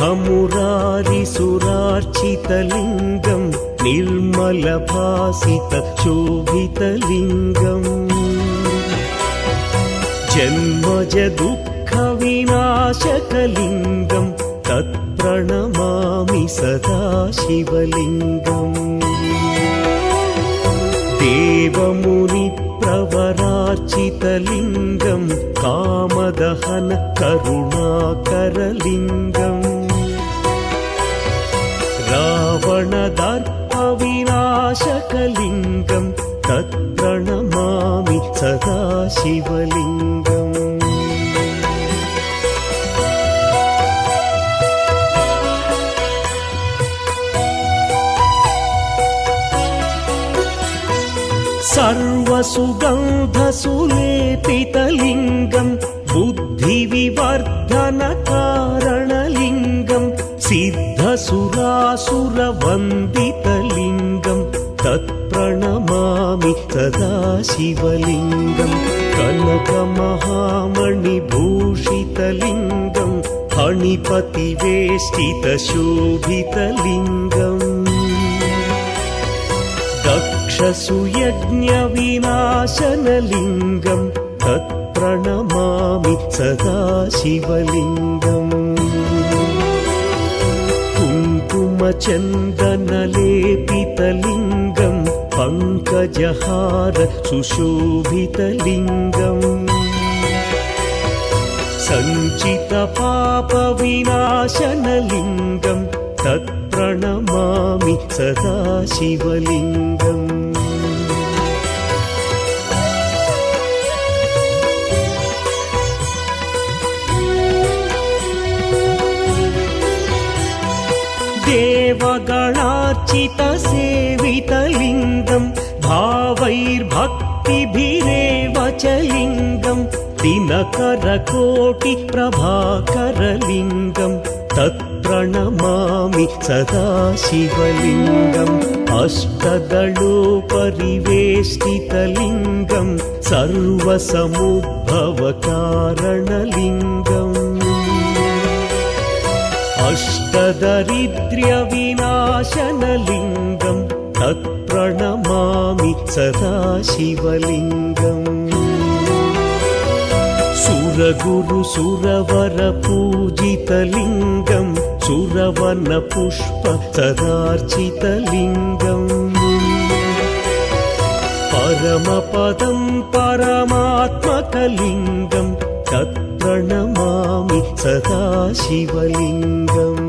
मुरारिसुरार्चितलिङ्गं निर्मलभासितशोभितलिङ्गम् जन्मजदुःखविनाशकलिङ्गं तत्प्रणमामि सदा शिवलिङ्गम् देवमुनिप्रवरार्चितलिङ्गं कामदहन करुणाकरलिङ्गम् रावणदर्पविनाशकलिङ्गं तत्प्रणमामि सदा शिवलिङ्गम् सर्वसुगन्धसुलेपितलिङ्गं बुद्धिविवर्धनकारणलिङ्गं सिद्धसुरासुरवन्दितलिङ्गं तत्प्रणमामि सदा शिवलिङ्गं कनकमहामणिभूषितलिङ्गं फणिपतिवेष्टितशोभितलिङ्गम् दक्षसुयज्ञविनाशनलिङ्गं तत्प्रणमामि सदा शिवलिङ्गम् कुङ्कुमचन्दनलेपितलिङ्गं पङ्कजहार सुशोभितलिङ्गम् सञ्चितपापविनाशनलिङ्गं तत्प्रणमामि सदा शिवलिङ्गम् देवगणार्चितसेवितलिङ्गं भावैर्भक्तिभिरेव च लिङ्गं दिनकरकोटिप्रभाकरलिङ्गं तत्प्रणमामि सदा शिवलिङ्गम् अष्टदलोपरिवेष्टितलिङ्गं सर्वसमुद्भवकारणलिङ्गम् अष्टदरिद्र्यविनाशनलिङ्गं तत्प्रणमामि सदा शिवलिङ्गम् सुरगुरुसुरवरपूजितलिङ्गं सुरवनपुष्प सदार्चितलिङ्गम् परमपदं परमात्मकलिङ्गं तत्प्रणमामि सदा शिवलिङ्गम्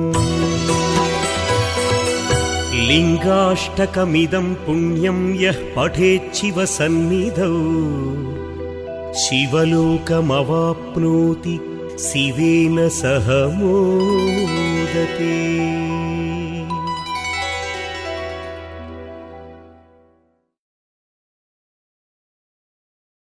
लिङ्गाष्टकमिदं पुण्यं यः पठेच्छिवसन्निधौ शिवलोकमवाप्नोति शिवेन सह मोक्षम्।